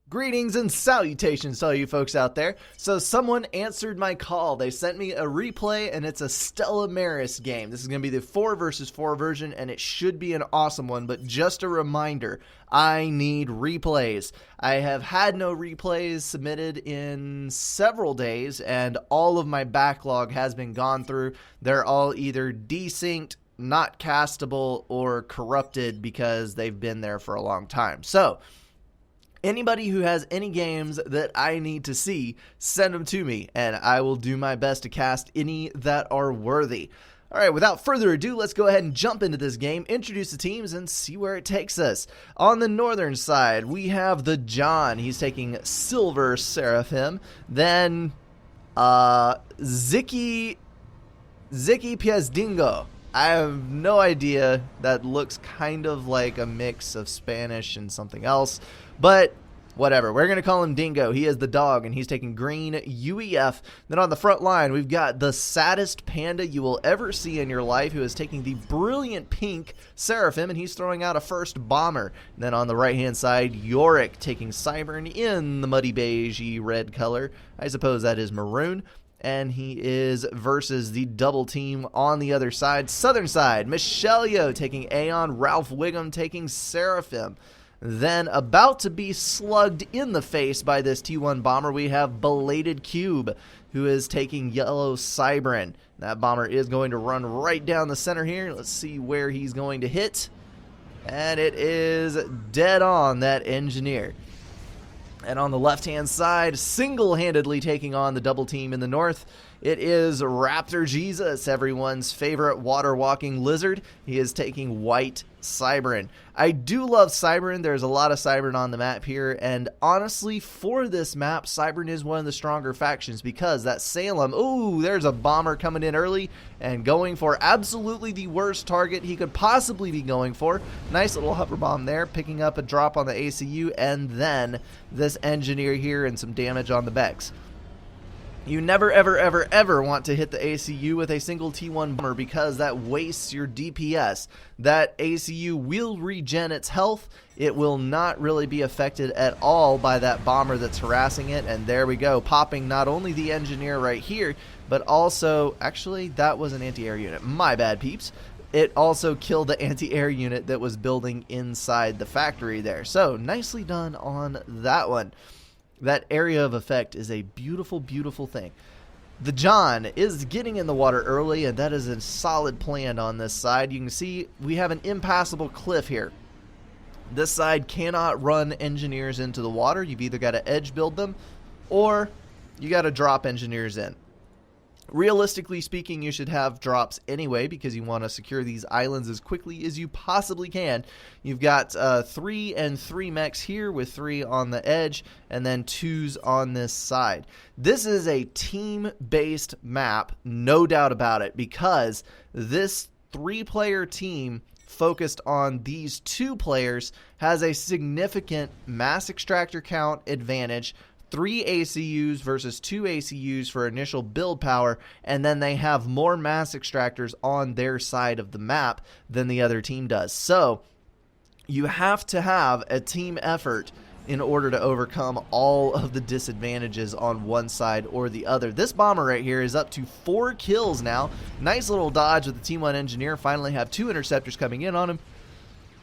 Greetings and salutations to all you folks out there. So someone answered my call. They sent me a replay and it's a Stella Maris game. This is going to be the 4 versus 4 version and it should be an awesome one, but just a reminder, I need replays. I have had no replays submitted in several days and all of my backlog has been gone through. They're all either desynced, not castable, or corrupted because they've been there for a long time. So anybody who has any games that I need to see, send them to me, and I will do my best to cast any that are worthy. All right, without further ado, let's go ahead and jump into this game, introduce the teams, and see where it takes us. On the northern side, we have the John. He's taking Silver Seraphim. Then, Ziki Piezdingo. I have no idea. That looks kind of like a mix of Spanish and something else, but whatever. We're going to call him Dingo. He is the dog, and he's taking green UEF. Then on the front line, we've got the saddest panda you will ever see in your life, who is taking the brilliant pink Seraphim, and he's throwing out a first bomber. And then on the right-hand side, Yorick taking Cybern in the muddy beige red color. I suppose that is maroon. And he is versus the double team on the other side. Southern side, Michelio taking Aeon, Ralph Wiggum taking Seraphim. Then about to be slugged in the face by this T1 bomber, we have Belated Cube, who is taking yellow Cybern. That bomber is going to run right down the center here. Let's see where he's going to hit. And it is dead on that engineer. And on the left-hand side, single-handedly taking on the double team in the north, it is Raptor Jesus, everyone's favorite water-walking lizard. He is taking white Cybern. I do love Cybern. There's a lot of Cybern on the map here, and honestly, for this map, Cybern is one of the stronger factions because that Salem, ooh, there's a bomber coming in early and going for absolutely the worst target he could possibly be going for. Nice little hover bomb there, picking up a drop on the ACU, and then this engineer here and some damage on the Bex. You never, ever, ever, ever want to hit the ACU with a single T1 bomber because that wastes your DPS. That ACU will regen its health. It will not really be affected at all by that bomber that's harassing it. And there we go, popping not only the engineer right here, but also, actually, that was an anti-air unit. My bad, peeps. It also killed the anti-air unit that was building inside the factory there. So, nicely done on that one. That area of effect is a beautiful, beautiful thing. The John is getting in the water early, and that is a solid plan on this side. You can see we have an impassable cliff here. This side cannot run engineers into the water. You've either got to edge build them, or you got to drop engineers in. Realistically speaking, you should have drops anyway because you want to secure these islands as quickly as you possibly can. You've got 3 and 3 mechs here with 3 on the edge and then 2s on this side. This is a team-based map, no doubt about it, because this 3-player team focused on these 2 players has a significant mass extractor count advantage. 3 ACUs versus 2 ACUs for initial build power, and then they have more mass extractors on their side of the map than the other team does. So you have to have a team effort in order to overcome all of the disadvantages on one side or the other. This bomber right here is up to 4 kills now. Nice little dodge with the T1 engineer. Finally have 2 interceptors coming in on him.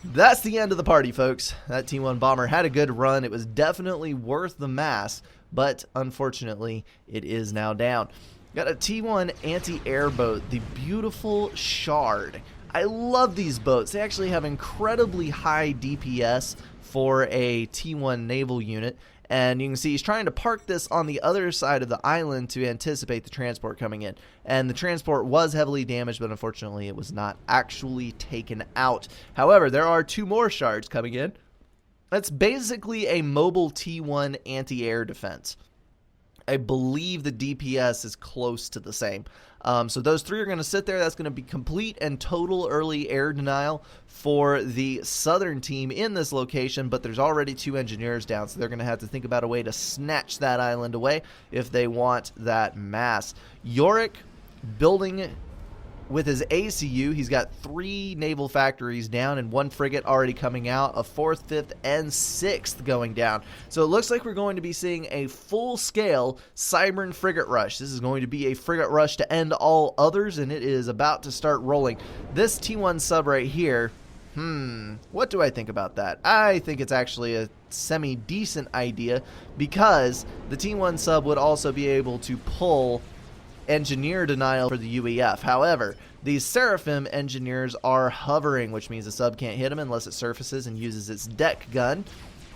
That's the end of the party, folks. That T1 bomber had a good run. It was definitely worth the mass, but unfortunately, it is now down. Got a T1 anti-air boat, the beautiful Shard. I love these boats. They actually have incredibly high DPS for a T1 naval unit. And you can see he's trying to park this on the other side of the island to anticipate the transport coming in. And the transport was heavily damaged, but unfortunately it was not actually taken out. However, there are 2 more shards coming in. That's basically a mobile T1 anti-air defense. I believe the DPS is close to the same. So those 3 are going to sit there. That's going to be complete and total early air denial for the southern team in this location, but there's already 2 engineers down, so they're going to have to think about a way to snatch that island away if they want that mass. Yorick building with his ACU, he's got 3 naval factories down and 1 frigate already coming out, a 4th, 5th, and 6th going down. So it looks like we're going to be seeing a full-scale Cybran frigate rush. This is going to be a frigate rush to end all others, and it is about to start rolling. This T1 sub right here, what do I think about that? I think it's actually a semi-decent idea because the T1 sub would also be able to pull engineer denial for the UEF. However, these Seraphim engineers are hovering, which means the sub can't hit them unless it surfaces and uses its deck gun.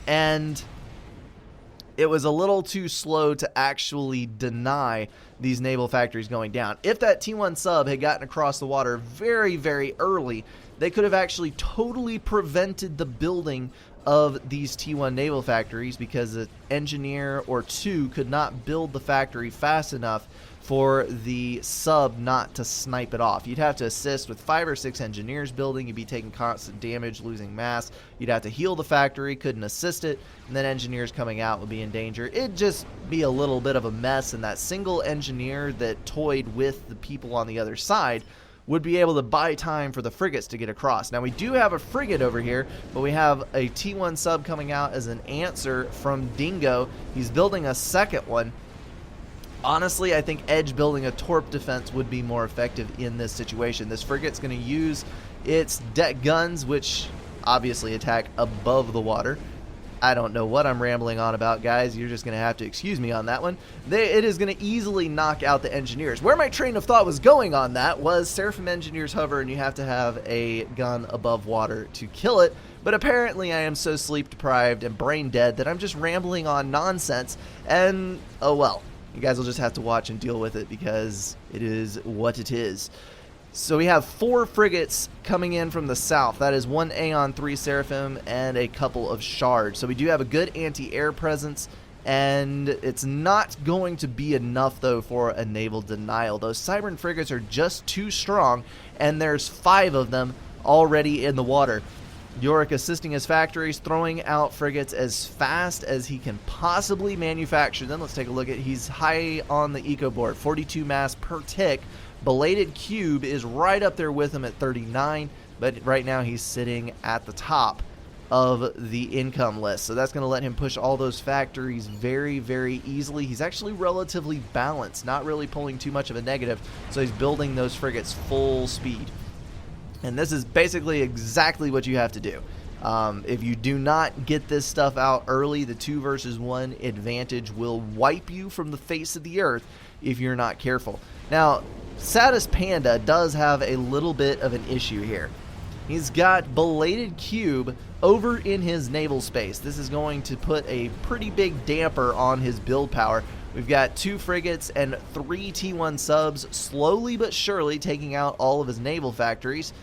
And it was a little too slow to actually deny these naval factories going down. If that T1 sub had gotten across the water very, very early, they could have actually totally prevented the building of these T1 naval factories because an engineer or 2 could not build the factory fast enough for the sub not to snipe it off. You'd have to assist with 5 or 6 engineers building. You'd be taking constant damage, losing mass. You'd have to heal the factory, couldn't assist it, and then engineers coming out would be in danger. It'd just be a little bit of a mess, and that single engineer that toyed with the people on the other side would be able to buy time for the frigates to get across. Now, we do have a frigate over here, but we have a T1 sub coming out as an answer from Dingo. He's building a second one. Honestly, I think Edge building a torp defense would be more effective in this situation. This frigate's going to use its deck guns, which obviously attack above the water. I don't know what I'm rambling on about, guys. You're just going to have to excuse me on that one. It is going to easily knock out the engineers. Where my train of thought was going on that was Seraphim engineers hover, and you have to have a gun above water to kill it. But apparently I am so sleep deprived and brain dead that I'm just rambling on nonsense. And, oh well. You guys will just have to watch and deal with it because it is what it is. So we have 4 frigates coming in from the south. That is 1 Aeon, 3 Seraphim, and a couple of shards. So we do have a good anti-air presence, and it's not going to be enough, though, for a naval denial. Those Cybran frigates are just too strong, and there's 5 of them already in the water. Yorick assisting his factories, throwing out frigates as fast as he can possibly manufacture them. Let's take a look at, he's high on the eco board, 42 mass per tick. Belated Cube is right up there with him at 39, but right now he's sitting at the top of the income list. So that's going to let him push all those factories very, very easily. He's actually relatively balanced, not really pulling too much of a negative, so he's building those frigates full speed. And this is basically exactly what you have to do. If you do not get this stuff out early, the 2 versus 1 advantage will wipe you from the face of the earth if you're not careful. Now, Saddest Panda does have a little bit of an issue here. He's got Belated Cube over in his naval space. This is going to put a pretty big damper on his build power. We've got 2 frigates and 3 T1 subs slowly but surely taking out all of his naval factories.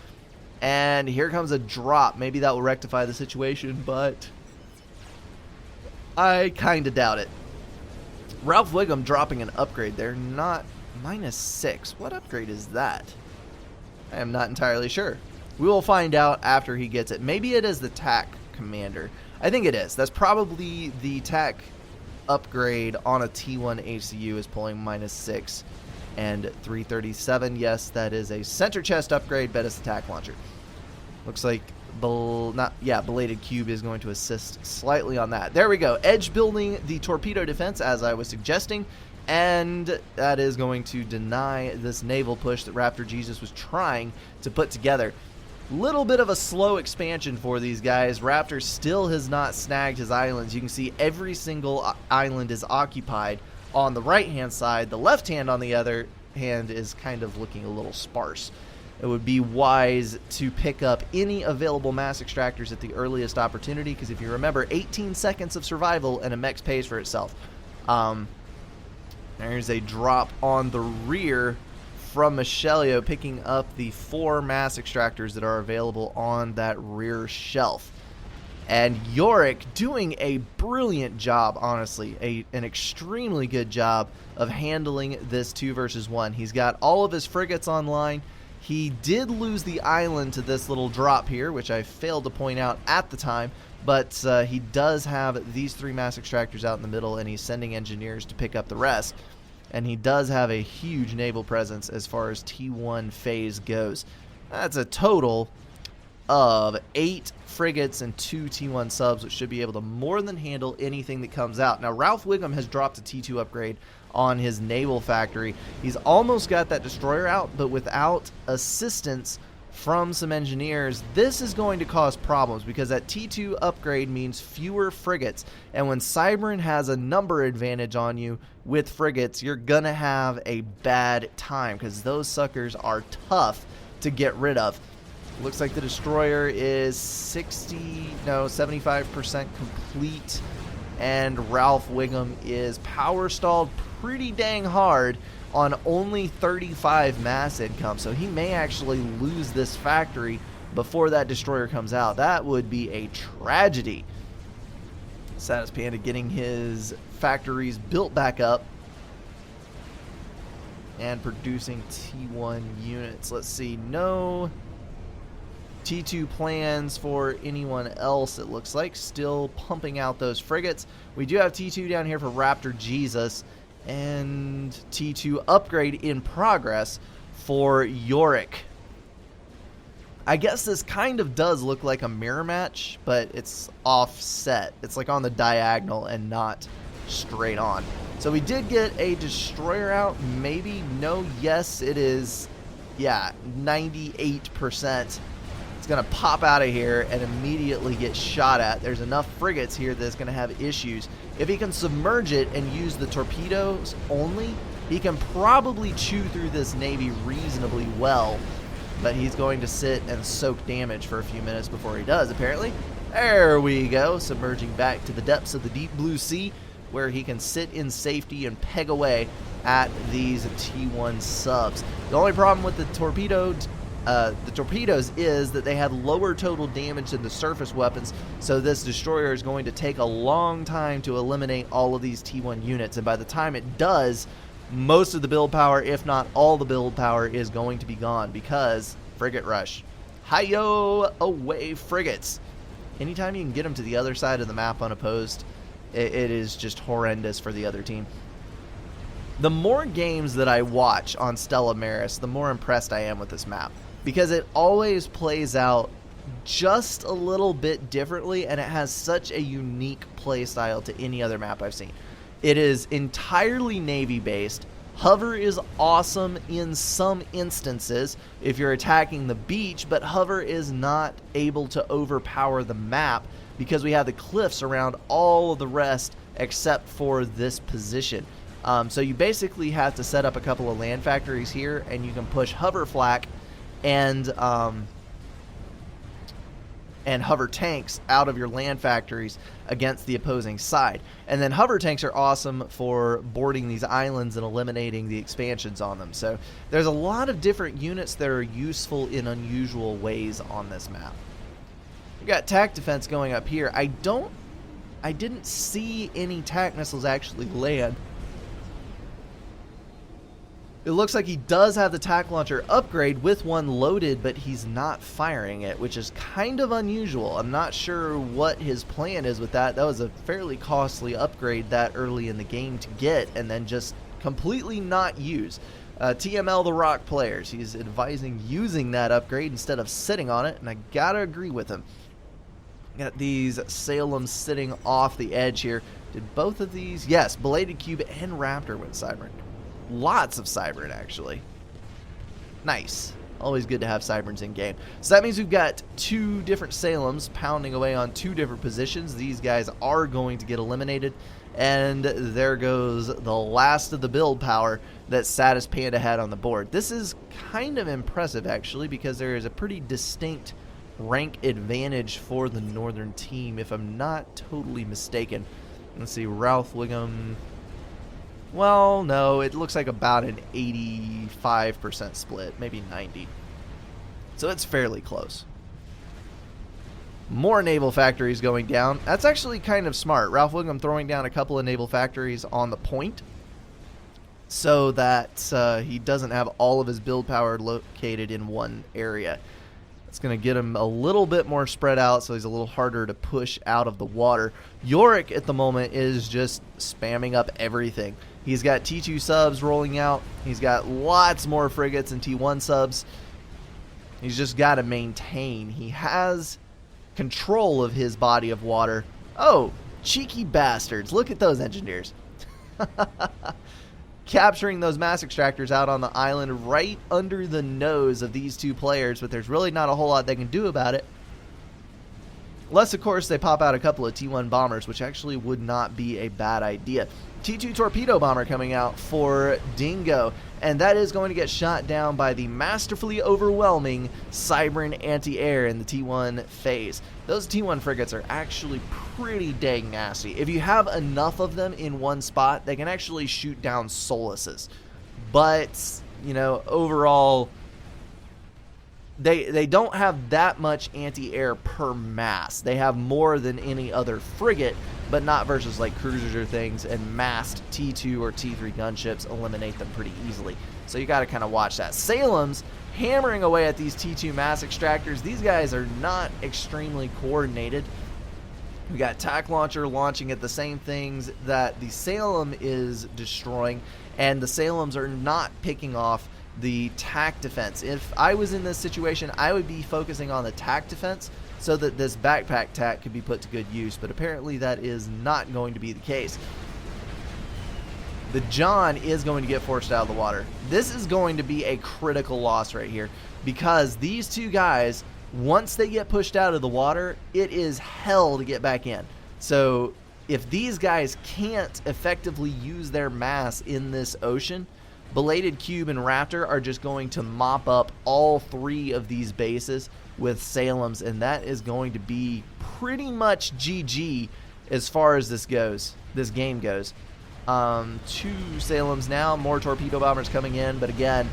And here comes a drop. Maybe that will rectify the situation, but I kind of doubt it. Ralph Wiggum dropping an upgrade there, not -6. What upgrade is that? I am not entirely sure. We will find out after he gets it. Maybe it is the TAC commander. I think it is. That's probably the TAC upgrade on a T1 ACU is pulling -6 and 337. Yes, that is a center chest upgrade, but it's a TAC launcher. Looks like Belated Cube is going to assist slightly on that. There we go. Edge building the torpedo defense as I was suggesting, and that is going to deny this naval push that Raptor Jesus was trying to put together. Little bit of a slow expansion for these guys. Raptor still has not snagged his islands. You can see every single island is occupied on the right hand side. The left hand on the other hand is kind of looking a little sparse. It would be wise to pick up any available mass extractors at the earliest opportunity, because if you remember, 18 seconds of survival and a mech pays for itself. There's a drop on the rear from Michelio, picking up the 4 mass extractors that are available on that rear shelf. And Yorick doing a brilliant job, honestly, an extremely good job of handling this 2 versus 1. He's got all of his frigates online. He did lose the island to this little drop here, which I failed to point out at the time, but he does have these 3 mass extractors out in the middle, and he's sending engineers to pick up the rest. and he does have a huge naval presence as far as T1 phase goes. That's a total of 8 frigates and 2 T1 subs, which should be able to more than handle anything that comes out. Now, Ralph Wiggum has dropped a T2 upgrade on his naval factory. He's almost got that destroyer out, but without assistance from some engineers, this is going to cause problems because that T2 upgrade means fewer frigates, and when Cybran has a number advantage on you with frigates, you're gonna have a bad time because those suckers are tough to get rid of. Looks like the destroyer is 75% complete, and Ralph Wiggum is power stalled pretty dang hard on only 35 mass income, so he may actually lose this factory before that destroyer comes out. That would be a tragedy. Satis Panda getting his factories built back up and producing T1 units. Let's see, no T2 plans for anyone else, it looks like. Still pumping out those frigates. We do have T2 down here for Raptor Jesus, and T2 upgrade in progress for Yorick. I guess this kind of does look like a mirror match, but it's offset. It's like on the diagonal and not straight on. So we did get a destroyer out. Maybe, no, yes, it is. Yeah, 98%. It's going to pop out of here and immediately get shot at. There's enough frigates here that's going to have issues. If he can submerge it and use the torpedoes only, he can probably chew through this Navy reasonably well. But he's going to sit and soak damage for a few minutes before he does, apparently. There we go, submerging back to the depths of the deep blue sea, where he can sit in safety and peg away at these T1 subs. The only problem with the torpedoes is that they have lower total damage than the surface weapons, so this destroyer is going to take a long time to eliminate all of these T1 units, and by the time it does, most of the build power, if not all the build power, is going to be gone because frigate rush. Hi-yo, away frigates. Anytime you can get them to the other side of the map unopposed, it is just horrendous for the other team. The more games that I watch on Stella Maris, the more impressed I am with this map, because it always plays out just a little bit differently, and it has such a unique play style to any other map I've seen. It is entirely Navy based. Hover is awesome in some instances if you're attacking the beach, but hover is not able to overpower the map because we have the cliffs around all of the rest except for this position. So you basically have to set up a couple of land factories here, and you can push hover flak and hover tanks out of your land factories against the opposing side. And then hover tanks are awesome for boarding these islands and eliminating the expansions on them. So there's a lot of different units that are useful in unusual ways on this map. We got TAC defense going up here. I didn't see any TAC missiles actually land. It looks like he does have the TAC launcher upgrade with one loaded, but he's not firing it, which is kind of unusual. I'm not sure what his plan is with that. That was a fairly costly upgrade that early in the game to get and then just completely not use. TML the Rock players, he's advising using that upgrade instead of sitting on it, and I gotta agree with him. Got these Salems sitting off the edge here. Did both of these? Yes, Belated Cube and Raptor went Cybran. Lots of Cybran, actually. Nice. Always good to have Cybrans in game. So that means we've got 2 different Salems pounding away on 2 different positions. These guys are going to get eliminated. And there goes the last of the build power that Satis Panda had on the board. This is kind of impressive, actually, because there is a pretty distinct rank advantage for the northern team, if I'm not totally mistaken. Let's see, Ralph Wiggum. Well, no, it looks like about an 85% split, maybe 90. So it's fairly close. More naval factories going down. That's actually kind of smart. Ralph Wiggum throwing down a couple of naval factories on the point so that he doesn't have all of his build power located in one area. It's going to get him a little bit more spread out, so he's a little harder to push out of the water. Yorick at the moment is just spamming up everything. He's got T2 subs rolling out. He's got lots more frigates and T1 subs. He's just got to maintain. He has control of his body of water. Oh, cheeky bastards. Look at those engineers. Capturing those mass extractors out on the island right under the nose of these two players, but there's really not a whole lot they can do about it. Unless, of course, they pop out a couple of T1 bombers, which actually would not be a bad idea. T2 torpedo bomber coming out for Dingo, and that is going to get shot down by the masterfully overwhelming Cybran anti-air in the T1 phase. Those T1 frigates are actually pretty dang nasty. If you have enough of them in one spot, they can actually shoot down Soluses. But, you know, overall, they don't have that much anti-air per mass. They have more than any other frigate, but not versus like cruisers or things, and massed T2 or T3 gunships eliminate them pretty easily. So you got to kind of watch that. Salem's hammering away at these T2 mass extractors. These guys are not extremely coordinated. We got TAC Launcher launching at the same things that the Salem is destroying, and the Salems are not picking off the TAC defense. If I was in this situation, I would be focusing on the TAC defense so that this backpack TAC could be put to good use, but apparently that is not going to be the case. The John is going to get forced out of the water. This is going to be a critical loss right here, because these two guys, once they get pushed out of the water, it is hell to get back in. So if these guys can't effectively use their mass in this ocean, Belated Cube and Raptor are just going to mop up all three of these bases with Salems, and that is going to be pretty much GG as far as this game goes. 2 Salems now, more torpedo bombers coming in, but again,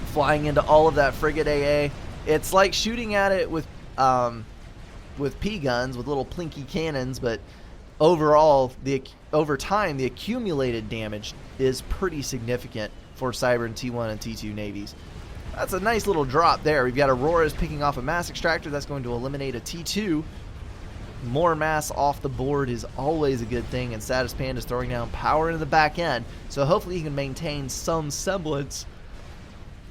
flying into all of that frigate AA. It's like shooting at it with P guns, with little plinky cannons, but overall, over time, the accumulated damage is pretty significant for Cybran T1 and T2 navies. That's a nice little drop there. We've got Auroras picking off a mass extractor. That's going to eliminate a T2. More mass off the board is always a good thing, and Status Panda is throwing down power into the back end, so hopefully he can maintain some semblance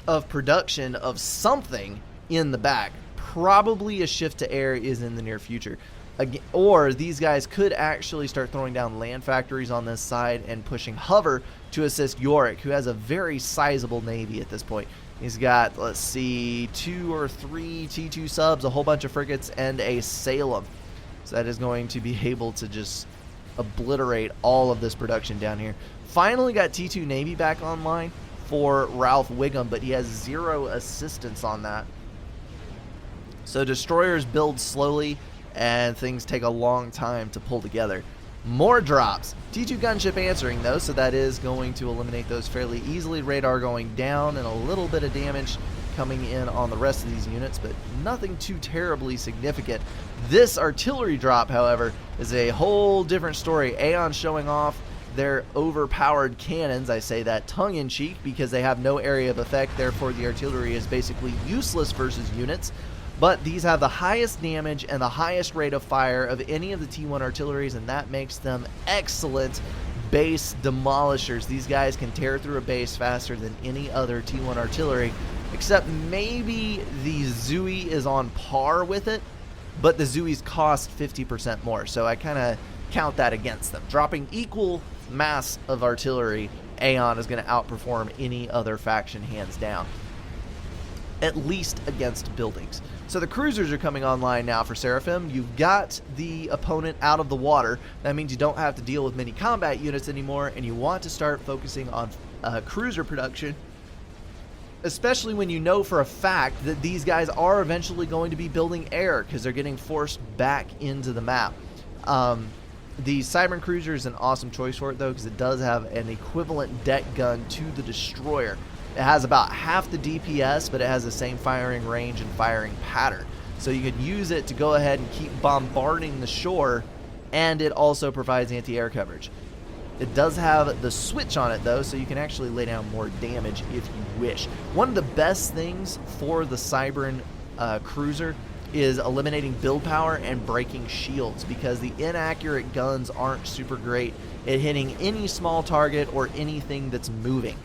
of production of something in the back. Probably a shift to air is in the near future. Or these guys could actually start throwing down land factories on this side and pushing Hover to assist Yorick, who has a very sizable navy at this point. He's got, let's see, 2 or 3 T2 subs, a whole bunch of frigates, and a Salem. So that is going to be able to just obliterate all of this production down here. Finally got T2 Navy back online for Ralph Wiggum, but he has 0 assistance on that. So destroyers build slowly, and things take a long time to pull together. More drops. T2 gunship answering though, so that is going to eliminate those fairly easily. Radar going down and a little bit of damage coming in on the rest of these units, but nothing too terribly significant. This artillery drop, however, is a whole different story. Aeon showing off their overpowered cannons. I say that tongue-in-cheek because they have no area of effect, therefore the artillery is basically useless versus units. But these have the highest damage and the highest rate of fire of any of the T1 artilleries, and that makes them excellent base demolishers. These guys can tear through a base faster than any other T1 artillery, except maybe the Zui is on par with it, but the Zuis cost 50% more, so I kind of count that against them. Dropping equal mass of artillery, Aeon is going to outperform any other faction hands down, at least against buildings. So the cruisers are coming online now for Seraphim. You've got the opponent out of the water. That means you don't have to deal with many combat units anymore, and you want to start focusing on cruiser production, especially when you know for a fact that these guys are eventually going to be building air because they're getting forced back into the map. The Cybran Cruiser is an awesome choice for it though, because it does have an equivalent deck gun to the destroyer. It has about half the DPS, but it has the same firing range and firing pattern. So you could use it to go ahead and keep bombarding the shore, and it also provides anti-air coverage. It does have the switch on it though, so you can actually lay down more damage if you wish. One of the best things for the Cybran cruiser is eliminating build power and breaking shields, because the inaccurate guns aren't super great at hitting any small target or anything that's moving.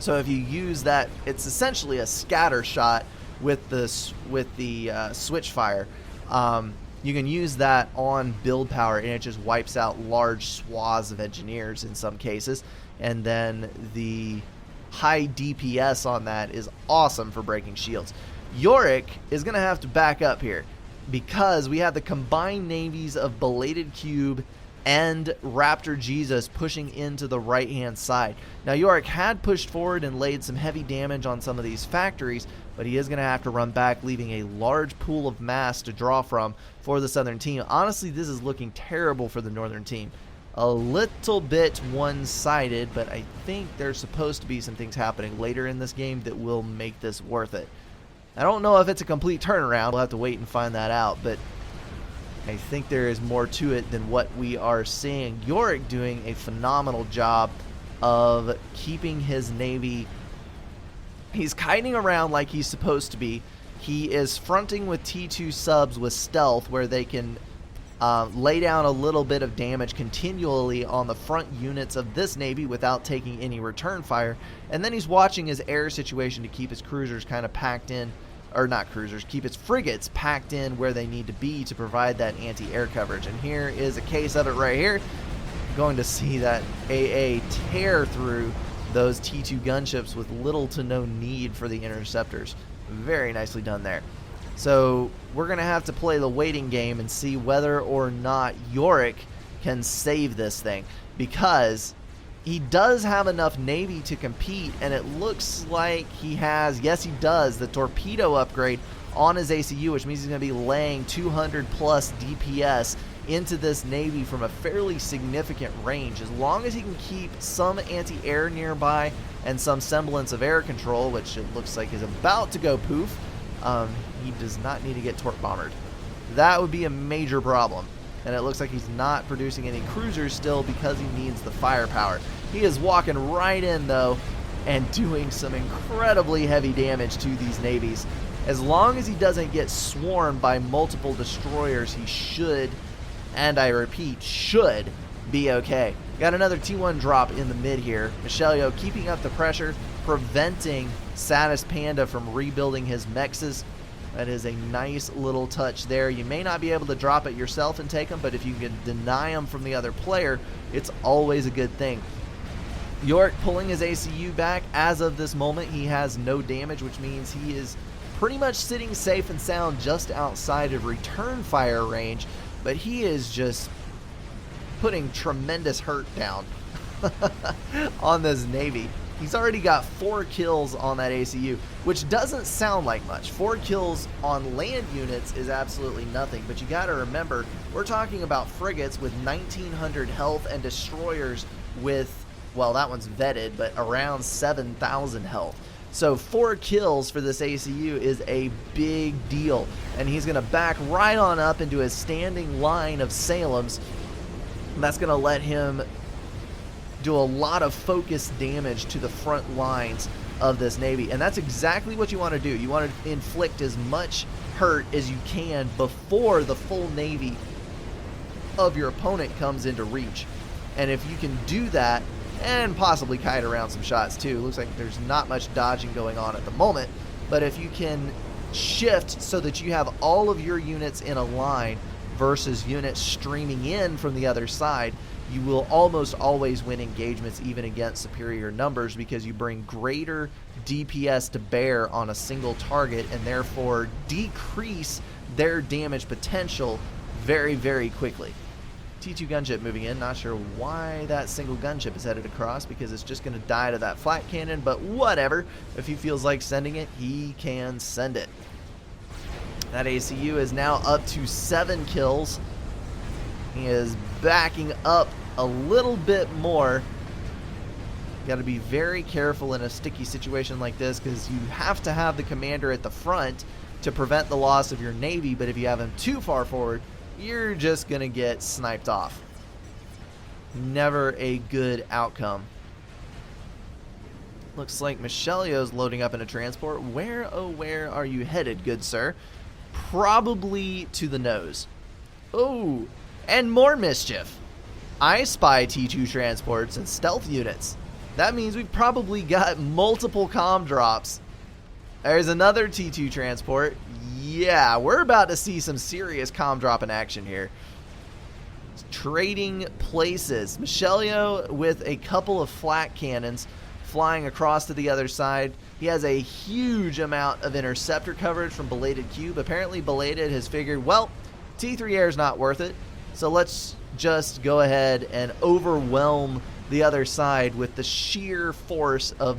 So if you use that, it's essentially a scatter shot with the switch fire. You can use that on build power, and it just wipes out large swaths of engineers in some cases. And then the high DPS on that is awesome for breaking shields. Yorick is going to have to back up here, because we have the combined navies of Belated Cube and Raptor Jesus pushing into the right hand side. Now Yorick had pushed forward and laid some heavy damage on some of these factories, but he is going to have to run back, leaving a large pool of mass to draw from for the southern team. Honestly, this is looking terrible for the northern team. A little bit one-sided, but I think there's supposed to be some things happening later in this game that will make this worth it. I don't know if it's a complete turnaround. We'll have to wait and find that out, but I think there is more to it than what we are seeing. Yorick doing a phenomenal job of keeping his navy. He's kiting around like he's supposed to be. He is fronting with T2 subs with stealth, where they can lay down a little bit of damage continually on the front units of this navy without taking any return fire. And then he's watching his air situation to keep his cruisers kind of packed in, or not cruisers, keep his frigates packed in where they need to be to provide that anti-air coverage. And here is a case of it right here. Going to see that AA tear through those T2 gunships with little to no need for the interceptors. Very nicely done there. So we're going to have to play the waiting game and see whether or not Yorick can save this thing, because he does have enough navy to compete, and it looks like he has, yes he does, the torpedo upgrade on his ACU, which means he's going to be laying 200 plus DPS into this navy from a fairly significant range. As long as he can keep some anti-air nearby and some semblance of air control, which it looks like is about to go poof, he does not need to get torp bombered. That would be a major problem. And it looks like he's not producing any cruisers still, because he needs the firepower. He is walking right in though and doing some incredibly heavy damage to these navies. As long as he doesn't get swarmed by multiple destroyers, he should, and I repeat, should be okay. Got another T1 drop in the mid here. Michelio keeping up the pressure, preventing Satis Panda from rebuilding his mexes. That is a nice little touch there. You may not be able to drop it yourself and take them, but if you can deny them from the other player, it's always a good thing. Yorick pulling his ACU back. As of this moment, he has no damage, which means he is pretty much sitting safe and sound just outside of return fire range, but he is just putting tremendous hurt down on this navy. He's already got 4 kills on that ACU, which doesn't sound like much. 4 kills on land units is absolutely nothing, but you got to remember, we're talking about frigates with 1900 health and destroyers with, well, that one's vetted, but around 7,000 health. So 4 kills for this ACU is a big deal, and he's going to back right on up into his standing line of Salems. And that's going to let him do a lot of focused damage to the front lines of this navy, and that's exactly what you want to do. You want to inflict as much hurt as you can before the full navy of your opponent comes into reach. And if you can do that, and possibly kite around some shots too, looks like there's not much dodging going on at the moment, but if you can shift so that you have all of your units in a line versus units streaming in from the other side, you will almost always win engagements even against superior numbers, because you bring greater DPS to bear on a single target and therefore decrease their damage potential very, very quickly. T2 gunship moving in. Not sure why that single gunship is headed across, because it's just going to die to that flat cannon, but whatever. If he feels like sending it, he can send it. That ACU is now up to 7 kills. He is backing up a little bit more. Got to be very careful in a sticky situation like this, because you have to have the commander at the front to prevent the loss of your navy, but if you have him too far forward, you're just going to get sniped off. Never a good outcome. Looks like Michelio's loading up in a transport. Where, oh where are you headed, good sir? Probably to the nose. Oh, and more mischief. I spy T2 transports and stealth units. That means we've probably got multiple comm drops. There's another T2 transport. Yeah, we're about to see some serious comm drop in action here. Trading places. Michelio with a couple of flak cannons flying across to the other side. He has a huge amount of interceptor coverage from Belated Cube. Apparently Belated has figured, well, T3 air is not worth it, so let's just go ahead and overwhelm the other side with the sheer force of...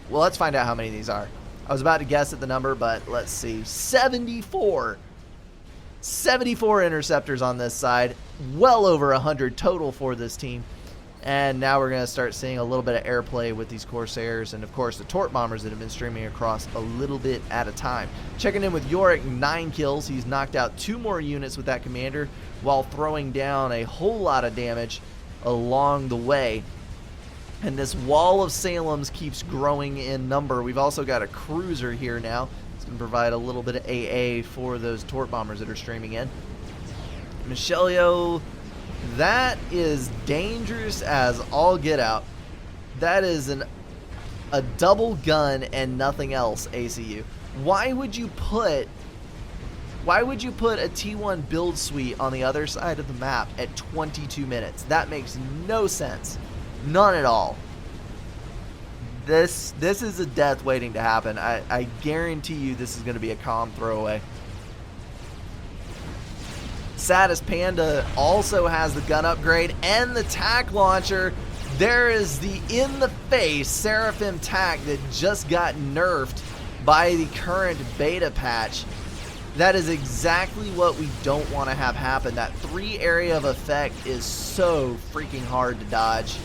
Well, let's find out how many of these are. I was about to guess at the number, but let's see. 74. 74 interceptors on this side. Well over 100 total for this team. And now we're going to start seeing a little bit of airplay with these Corsairs and, of course, the Torp Bombers that have been streaming across a little bit at a time. Checking in with Yorick, 9 kills. He's knocked out 2 more units with that commander while throwing down a whole lot of damage along the way. And this wall of Salems keeps growing in number. We've also got a cruiser here now. It's going to provide a little bit of AA for those Torp Bombers that are streaming in. Michelio, that is dangerous as all get out. That is a double gun and nothing else, ACU. Why would you put a T1 build suite on the other side of the map at 22 minutes? That makes no sense. None at all. This is a death waiting to happen. I guarantee you this is going to be a calm throwaway. Satis Panda also has the gun upgrade and the TAC launcher. There is the in-the-face Seraphim TAC that just got nerfed by the current beta patch. That is exactly what we don't want to have happen. That 3 area of effect is so freaking hard to dodge.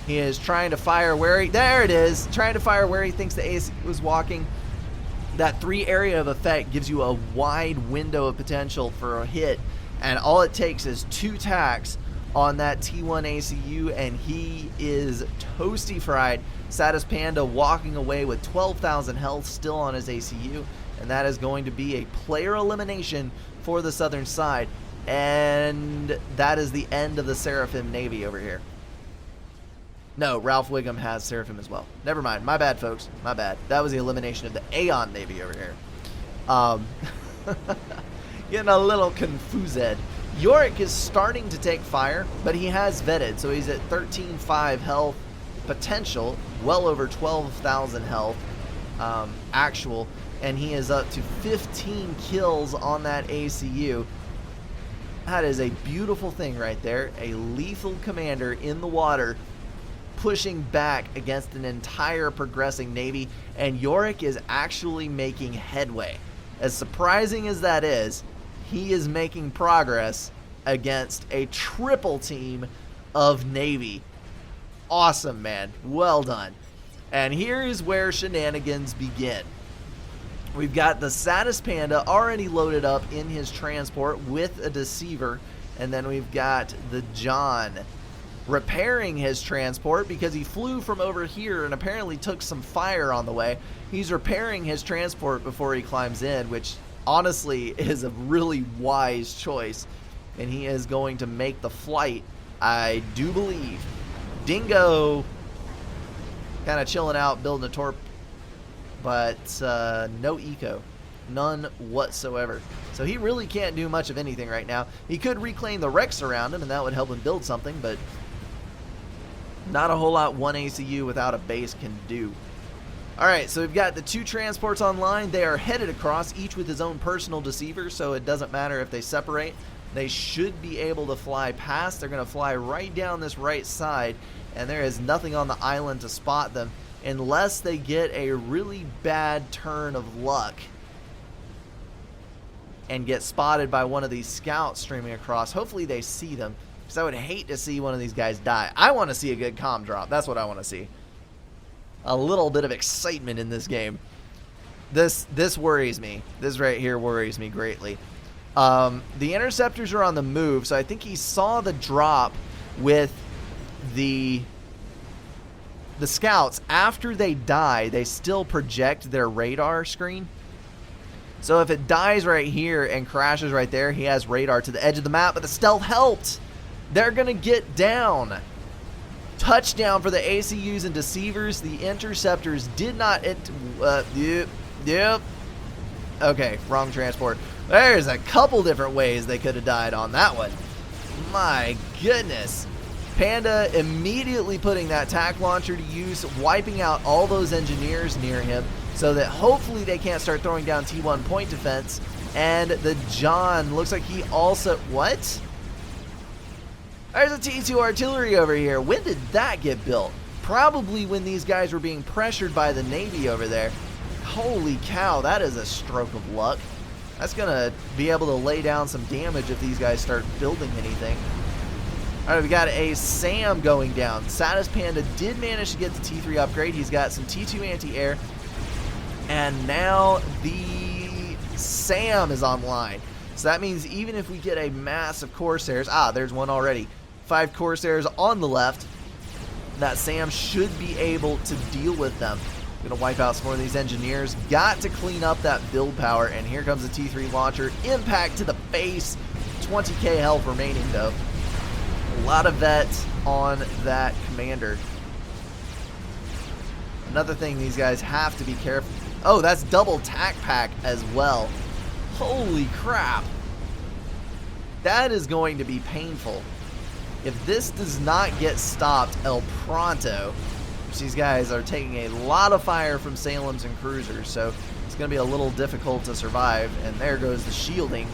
He is trying to fire where he... There it is! Trying to fire where he thinks the ace was walking. That 3 area of effect gives you a wide window of potential for a hit. And all it takes is 2 tacks on that T1 ACU, and he is toasty fried. Satis Panda walking away with 12,000 health still on his ACU. And that is going to be a player elimination for the southern side. And that is the end of the Seraphim Navy over here. No, Ralph Wiggum has Seraphim as well. Never mind. My bad, folks. My bad. That was the elimination of the Aeon Navy over here. Getting a little confused. Yorick is starting to take fire, but he has vetted, so he's at 13,500 health potential, well over 12,000 health actual, and he is up to 15 kills on that ACU. That is a beautiful thing right there. A lethal commander in the water pushing back against an entire progressing navy, and Yorick is actually making headway. As surprising as that is, he is making progress against a triple team of navy. Awesome, man. Well done. And here is where shenanigans begin. We've got the Satis Panda already loaded up in his transport with a deceiver, and then we've got the John repairing his transport because he flew from over here and apparently took some fire on the way. He's repairing his transport before he climbs in, which honestly is a really wise choice, and he is going to make the flight, I do believe. Dingo kind of chilling out, building a torp, but no eco, none whatsoever. So he really can't do much of anything right now. He could reclaim the wrecks around him, and that would help him build something, but not a whole lot one ACU without a base can do. Alright, so we've got the 2 transports online. They are headed across, each with his own personal deceiver, so it doesn't matter if they separate. They should be able to fly past. They're going to fly right down this right side, and there is nothing on the island to spot them unless they get a really bad turn of luck and get spotted by one of these scouts streaming across. Hopefully they see them, because I would hate to see one of these guys die. I want to see a good comm drop. That's what I want to see. A little bit of excitement in this game. This worries me. This right here worries me greatly. The interceptors are on the move, so I think he saw the drop with the the scouts, after they die, they still project their radar screen. So if it dies right here and crashes right there, he has radar to the edge of the map, but the stealth helped. They're going to get down. Touchdown for the ACUs and Deceivers. The Interceptors did not... Yep. Okay, wrong transport. There's a couple different ways they could have died on that one. My goodness. Panda immediately putting that tack launcher to use, wiping out all those engineers near him so that hopefully they can't start throwing down T1 point defense. And the John looks like he also... What? There's a T2 artillery over here. When did that get built? Probably when these guys were being pressured by the Navy over there. Holy cow, that is a stroke of luck. That's going to be able to lay down some damage if these guys start building anything. All right, we got a SAM going down. Satis Panda did manage to get the T3 upgrade. He's got some T2 anti-air. And now the SAM is online. So that means even if we get a mass of Corsairs, there's one already. 5 Corsairs on the left. That SAM should be able to deal with them. Gonna wipe out some more of these engineers. Got to clean up that build power. And here comes the T3 launcher. Impact to the face. 20k health remaining though. A lot of vets on that commander. Another thing these guys have to be careful. Oh, that's double tac pack as well. Holy crap. That is going to be painful. If this does not get stopped El Pronto, which these guys are taking a lot of fire from Salem's and cruisers, so it's going to be a little difficult to survive. And there goes the shielding.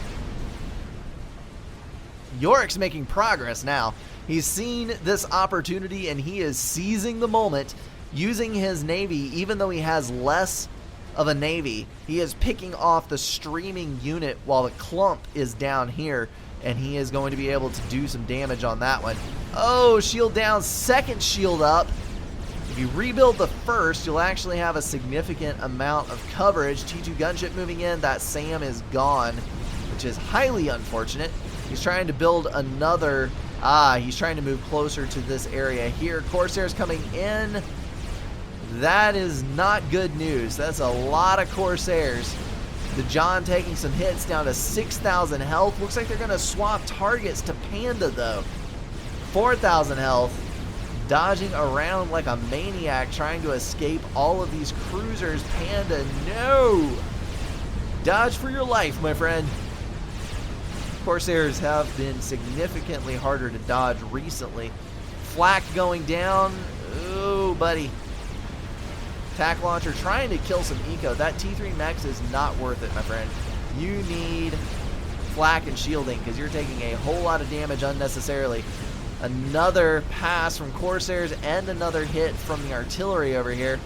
Yorick's making progress now. He's seen this opportunity and he is seizing the moment, using his Navy. Even though he has less of a Navy, he is picking off the streaming unit while the clump is down here, and he is going to be able to do some damage on that one. Oh, shield down, second shield up. If you rebuild the first, you'll actually have a significant amount of coverage. T2 gunship moving in, that SAM is gone, which is highly unfortunate. He's trying to build another, he's trying to move closer to this area here. Corsairs coming in. That is not good news. That's a lot of Corsairs. The John taking some hits down to 6,000 health. Looks like they're going to swap targets to Panda though. 4,000 health. Dodging around like a maniac trying to escape all of these cruisers. Panda, no! Dodge for your life, my friend. Corsairs have been significantly harder to dodge recently. Flak going down. Ooh, buddy. Tac launcher trying to kill some eco. That T3 Mex is not worth it, my friend. You need flak and shielding because you're taking a whole lot of damage unnecessarily. Another pass from Corsairs and another hit from the artillery over here.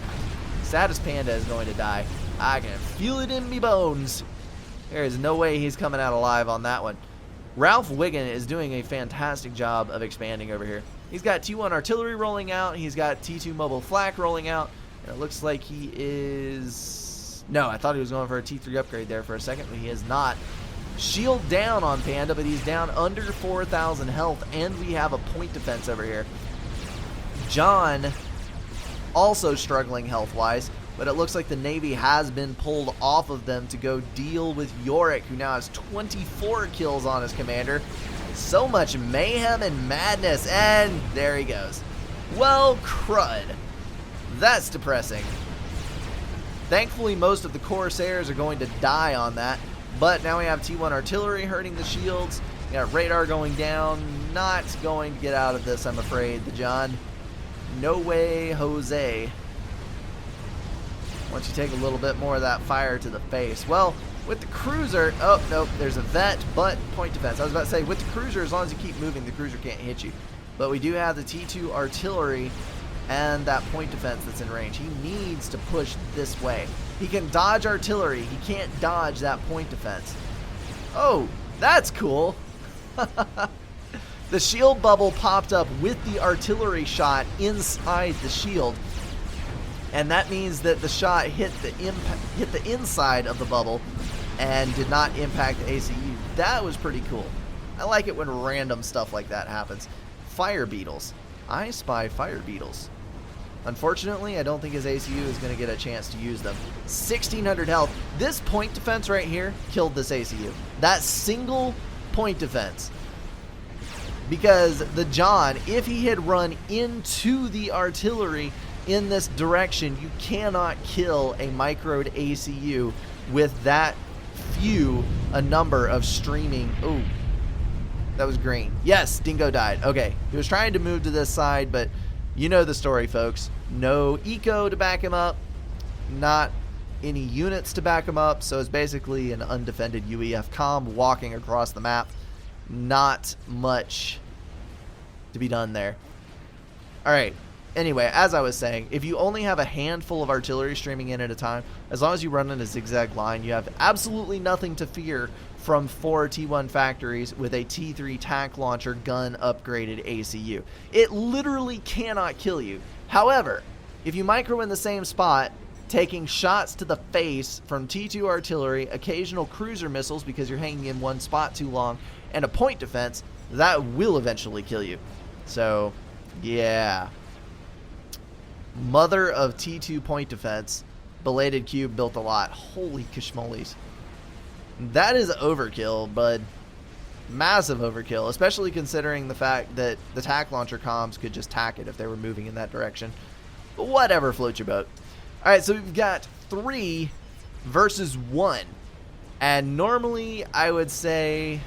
Satis Panda is going to die. I can feel it in me bones. There is no way he's coming out alive on that one. Ralph Wiggin is doing a fantastic job of expanding over here. He's got T1 artillery rolling out. He's got T2 mobile flak rolling out. And it looks like he is... No, I thought he was going for a T3 upgrade there for a second, but he is not. Shield down on Panda, but he's down under 4,000 health, and we have a point defense over here. John also struggling health-wise, but it looks like the Navy has been pulled off of them to go deal with Yorick, who now has 24 kills on his commander. So much mayhem and madness, and there he goes. Well, crud. That's depressing. Thankfully, most of the Corsairs are going to die on that, but now we have T1 artillery hurting the shields. We got radar going down. Not going to get out of this, I'm afraid, the John. No way, Jose. Once you take a little bit more of that fire to the face. Well, with the cruiser, oh, nope, there's a vet, but point defense. I was about to say, with the cruiser, as long as you keep moving, the cruiser can't hit you. But we do have the T2 artillery and that point defense that's in range. He needs to push this way. He can dodge artillery. He can't dodge that point defense. Oh, that's cool. The shield bubble popped up with the artillery shot inside the shield. And that means that the shot hit the inside of the bubble and did not impact the ACU. That was pretty cool. I like it when random stuff like that happens. Fire beetles. I spy fire beetles. Unfortunately, I don't think his ACU is going to get a chance to use them. 1,600 health. This point defense right here killed this ACU. That single point defense. Because the John, if he had run into the artillery in this direction, you cannot kill a microed ACU with that few a number of streaming. Ooh, that was green. Yes, Dingo died. Okay, he was trying to move to this side, but you know the story, folks. No eco to back him up, not any units to back him up, so it's basically an undefended UEF comm walking across the map. Not much to be done there. Alright, anyway, as I was saying, if you only have a handful of artillery streaming in at a time, as long as you run in a zigzag line, you have absolutely nothing to fear from 4 T1 factories with a T3 tank launcher gun upgraded ACU. It literally cannot kill you. However, if you micro in the same spot, taking shots to the face from T2 artillery, occasional cruiser missiles because you're hanging in one spot too long, and a point defense, that will eventually kill you. So, yeah. Mother of T2 point defense, Belated Cube built a lot. Holy kishmoles. That is overkill, bud. Massive overkill, especially considering the fact that the tack launcher comms could just tack it if they were moving in that direction. But whatever, float your boat. Alright, so we've got 3 versus 1. And normally I would say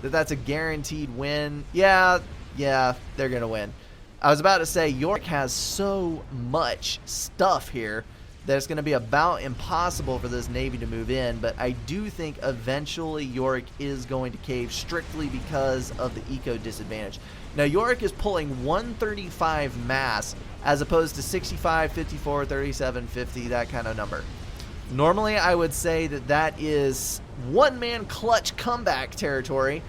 that that's a guaranteed win. Yeah, they're going to win. I was about to say York has so much stuff here that it's going to be about impossible for this Navy to move in, but I do think eventually York is going to cave strictly because of the eco disadvantage. Now York is pulling 135 mass as opposed to 65, 54, 37, 50, that kind of number. Normally I would say that that is one-man clutch comeback territory,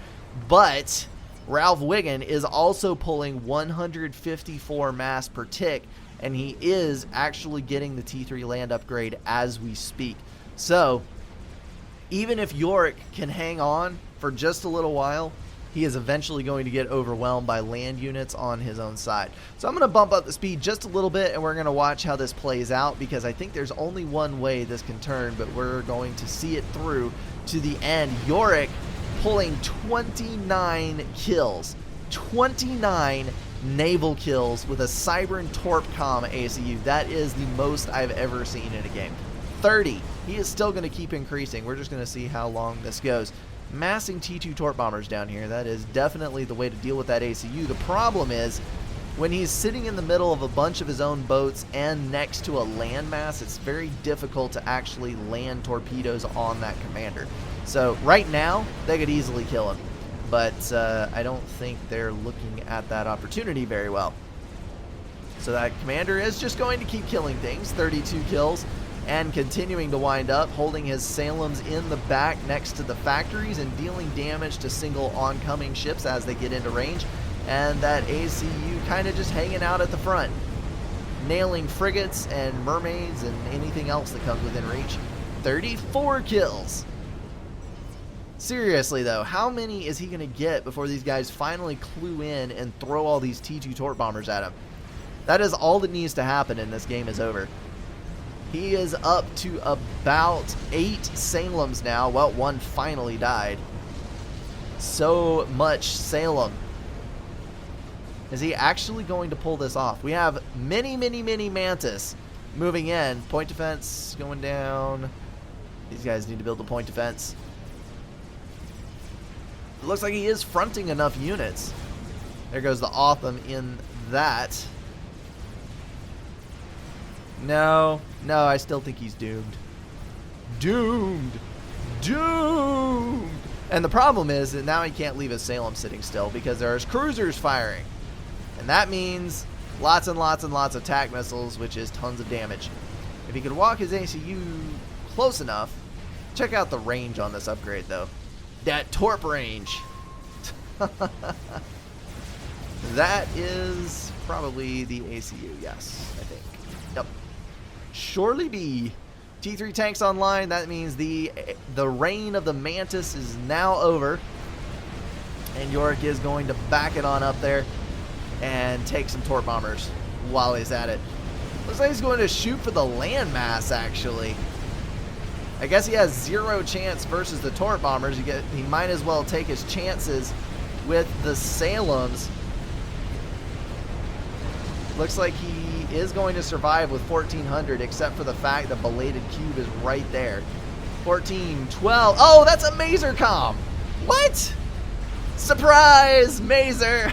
but Ralph Wiggin is also pulling 154 mass per tick, and he is actually getting the T3 land upgrade as we speak. So even if York can hang on for just a little while, he is eventually going to get overwhelmed by land units on his own side. So I'm going to bump up the speed just a little bit, and we're going to watch how this plays out, because I think there's only one way this can turn, but we're going to see it through to the end. Yorick pulling 29 kills. 29 naval kills with a Cybran Torp Com ACU. That is the most I've ever seen in a game. 30. He is still going to keep increasing. We're just going to see how long this goes. Massing T2 Torp bombers down here. That is definitely the way to deal with that ACU. The problem is when he's sitting in the middle of a bunch of his own boats and next to a landmass, it's very difficult to actually land torpedoes on that commander. So right now, they could easily kill him. But I don't think they're looking at that opportunity very well. So that commander is just going to keep killing things. 32 kills and continuing to wind up, holding his Salems in the back next to the factories and dealing damage to single oncoming ships as they get into range. And that ACU kind of just hanging out at the front, nailing frigates and mermaids and anything else that comes within reach. 34 kills. Seriously though, how many is he going to get before these guys finally clue in and throw all these T2 Torp bombers at him? That is all that needs to happen and this game is over. He is up to about 8 Salems now. Well, one finally died. So much Salem. Is he actually going to pull this off? We have many Mantis moving in. Point defense going down. These guys need to build a point defense. It looks like he is fronting enough units. There goes the Otham in that. No, I still think he's doomed. Doomed! And the problem is that now he can't leave his Salem sitting still because there's cruisers firing. And that means lots and lots of attack missiles, which is tons of damage. If he could walk his ACU close enough, check out the range on this upgrade though. That Torp range. That is probably the ACU, yes, I think. Yep. Surely be. T3 tanks online. That means the reign of the Mantis is now over. And York is going to back it on up there and take some Torp bombers. while he's at it. Looks like he's going to shoot for the landmass, actually. I guess he has 0 chance versus the Torp Bombers. He might as well take his chances with the Salems. Looks like he is going to survive with 1,400, except for the fact that Belated Cube is right there. 14, 12. Oh, that's a Mazer comm. What? Surprise, Mazer.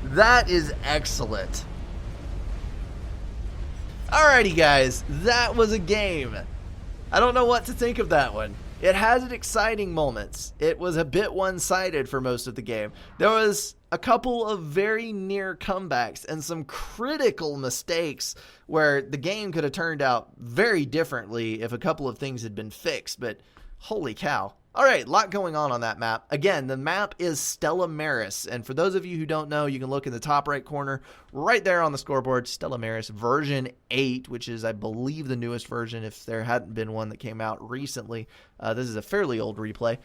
That is excellent. Alrighty, guys, that was a game. I don't know what to think of that one. It has its exciting moments. It was a bit one-sided for most of the game. There was a couple of very near comebacks and some critical mistakes where the game could have turned out very differently if a couple of things had been fixed, but holy cow. All right, a lot going on that map. Again, the map is Stella Maris, and for those of you who don't know, you can look in the top right corner, right there on the scoreboard, Stella Maris version 8, which is, I believe, the newest version, if there hadn't been one that came out recently. This is a fairly old replay.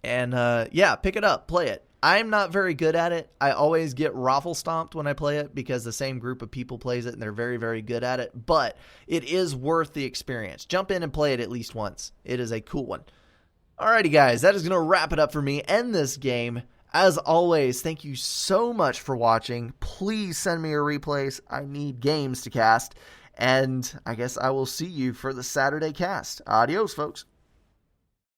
Yeah, pick it up, play it. I'm not very good at it. I always get raffle stomped when I play it because the same group of people plays it and they're very, very good at it. But it is worth the experience. Jump in and play it at least once. It is a cool one. Alrighty, guys. That is going to wrap it up for me and this game. As always, thank you so much for watching. Please send me your replays. I need games to cast. And I guess I will see you for the Saturday cast. Adios, folks.